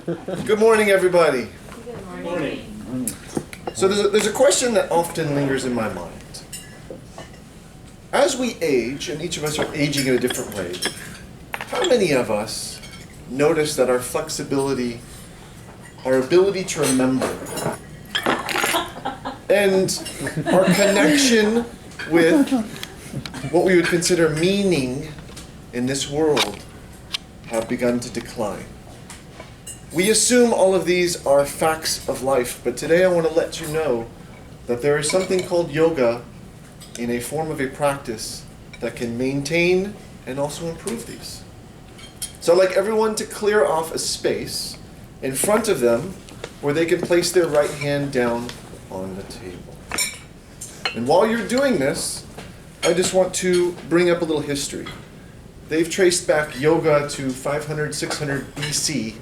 Good morning, everybody. Good morning. So there's a question that often lingers in my mind. As we age, and each of us are aging in a different way, how many of us notice that our flexibility, our ability to remember, and our connection with what we would consider meaning in this world have begun to decline? We assume all of these are facts of life, but today I want to let you know that there is something called yoga in a form of a practice that can maintain and also improve these. So I'd like everyone to clear off a space in front of them where they can place their right hand down on the table. And while you're doing this, I just want to bring up a little history. They've traced back yoga to 500, 600 BC.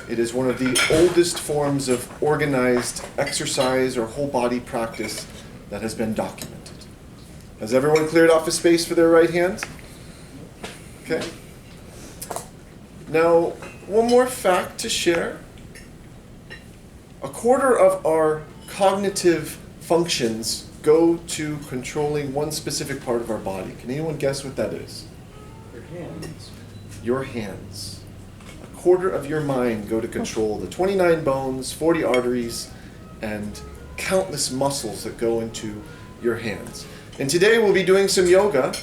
It is one of the oldest forms of organized exercise or whole body practice that has been documented. Has everyone cleared off a space for their right hand? Okay. Now, one more fact to share. A quarter of our cognitive functions go to controlling one specific part of our body. Can anyone guess what that is? Your hands. Your hands. A quarter of your mind go to control the 29 bones, 40 arteries, and countless muscles that go into your hands. And today we'll be doing some yoga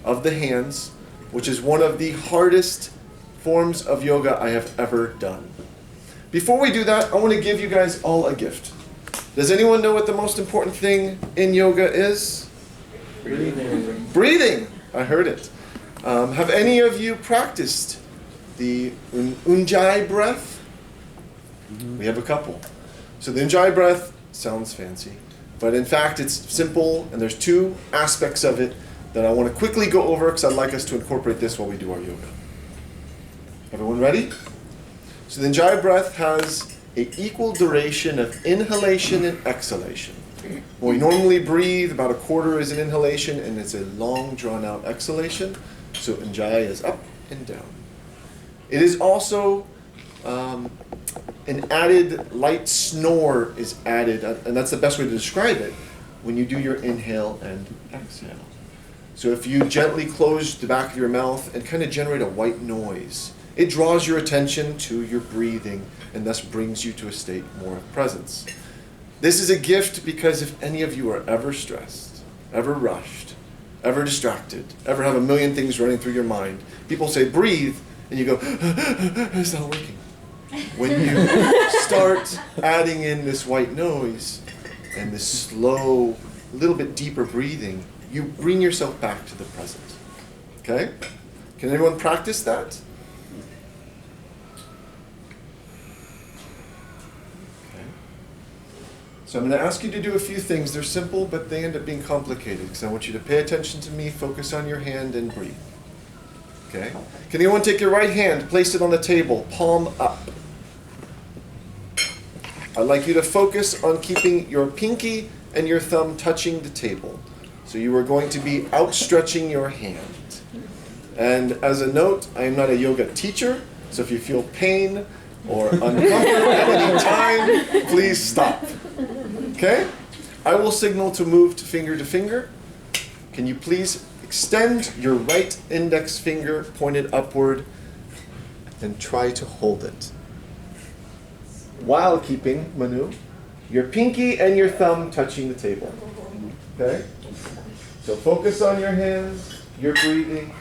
of the hands, which is one of the hardest forms of yoga I have ever done. Before we do that, I want to give you guys all a gift. Does anyone know what the most important thing in yoga is? Breathing. Breathing! I heard it. Have any of you practiced the Ujjayi breath? We have a couple. So the Ujjayi breath sounds fancy, but in fact it's simple, and there's two aspects of it that I want to quickly go over because I'd like us to incorporate this while we do our yoga. Everyone ready? So the Ujjayi breath has an equal duration of inhalation and exhalation. When we normally breathe, about a quarter is an inhalation, and it's a long, drawn-out exhalation. So Ujjayi is up and down. It is also an added light snore is added, and that's the best way to describe it, when you do your inhale and exhale. So if you gently close the back of your mouth and kind of generate a white noise, it draws your attention to your breathing and thus brings you to a state more of presence. This is a gift because if any of you are ever stressed, ever rushed, ever distracted, ever have a million things running through your mind, people say breathe, and you go, it's not working. When you start adding in this white noise and this slow, little bit deeper breathing, you bring yourself back to the present. Okay? Can everyone practice that? So I'm going to ask you to do a few things. They're simple, but they end up being complicated because I want you to pay attention to me, focus on your hand, and breathe. Okay? Can anyone take your right hand, place it on the table, palm up? I'd like you to focus on keeping your pinky and your thumb touching the table. So you are going to be outstretching your hand. And as a note, I am not a yoga teacher, so if you feel pain or uncomfort at any time, please stop. Okay? I will signal to move to finger. Can you please extend your right index finger pointed upward and try to hold it. While keeping, Manu, your pinky and your thumb touching the table. Okay? So focus on your hands, your breathing,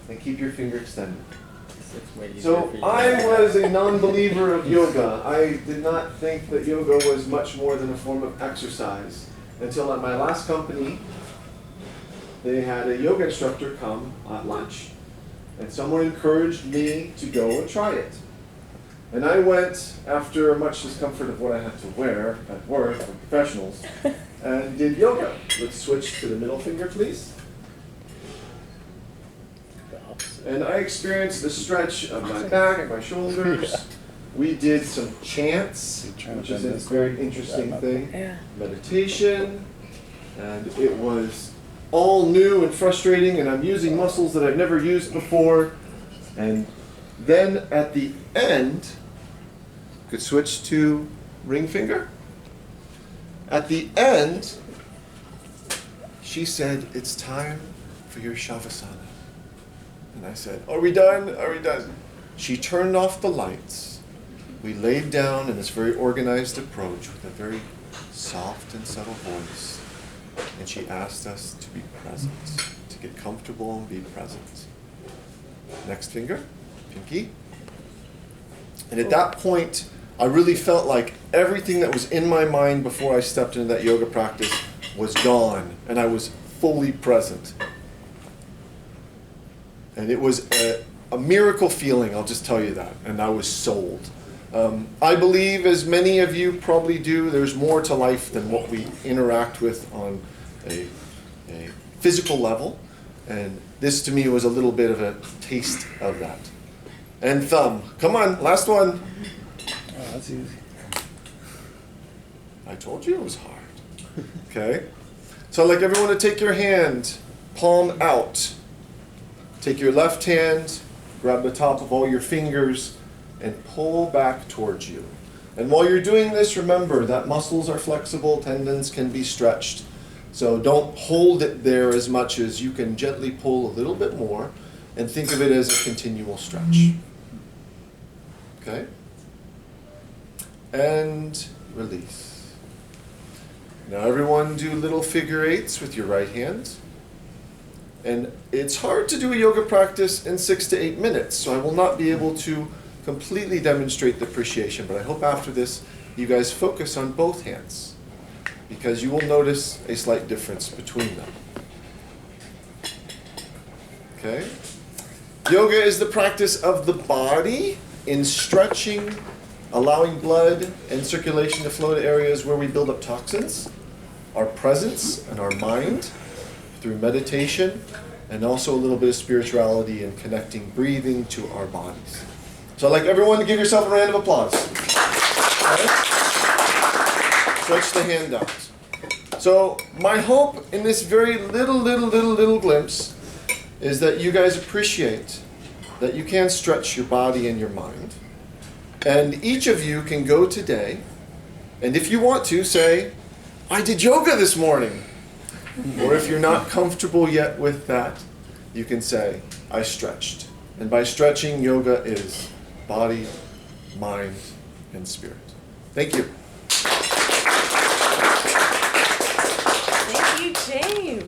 and keep your finger extended. So I was a non-believer of yoga. I did not think that yoga was much more than a form of exercise until at my last company, they had a yoga instructor come at lunch. And someone encouraged me to go and try it. And I went, after much discomfort of what I had to wear at work for professionals, and did yoga. Let's switch to the middle finger, please. And I experienced the stretch of my back and my shoulders. We did some chants, which is a very interesting thing. Meditation. And it was all new and frustrating, and I'm using muscles that I've never used before. And then at the end, could switch to ring finger. At the end, she said, it's time for your Shavasana. And I said, are we done? Are we done? She turned off the lights. We laid down in this very organized approach with a very soft and subtle voice. And she asked us to be present, to get comfortable and be present. Next finger, pinky. And at that point, I really felt like everything that was in my mind before I stepped into that yoga practice was gone, and I was fully present. And it was a miracle feeling, I'll just tell you that, and I was sold. I believe, as many of you probably do, there's more to life than what we interact with on a physical level, and this to me was a little bit of a taste of that. And thumb, come on, last one. Oh, that's easy. I told you it was hard. Okay? So I'd like everyone to take your hand, palm out. Take your left hand, grab the top of all your fingers, and pull back towards you. And while you're doing this, remember that muscles are flexible, tendons can be stretched. So don't hold it there as much as you can gently pull a little bit more, and think of it as a continual stretch. Okay? And release. Now everyone do little figure eights with your right hand. And it's hard to do a yoga practice in 6 to 8 minutes, so I will not be able to completely demonstrate the appreciation, but I hope after this you guys focus on both hands, because you will notice a slight difference between them. Okay? Yoga is the practice of the body in stretching, allowing blood and circulation to flow to areas where we build up toxins, our presence and our mind, through meditation, and also a little bit of spirituality and connecting breathing to our bodies. So I'd like everyone to give yourself a round of applause. Okay? Stretch the hand out. So my hope in this very little glimpse is that you guys appreciate that you can stretch your body and your mind. And each of you can go today, and if you want to, say, I did yoga this morning. Or if you're not comfortable yet with that, you can say, I stretched. And by stretching, yoga is body, mind, and spirit. Thank you.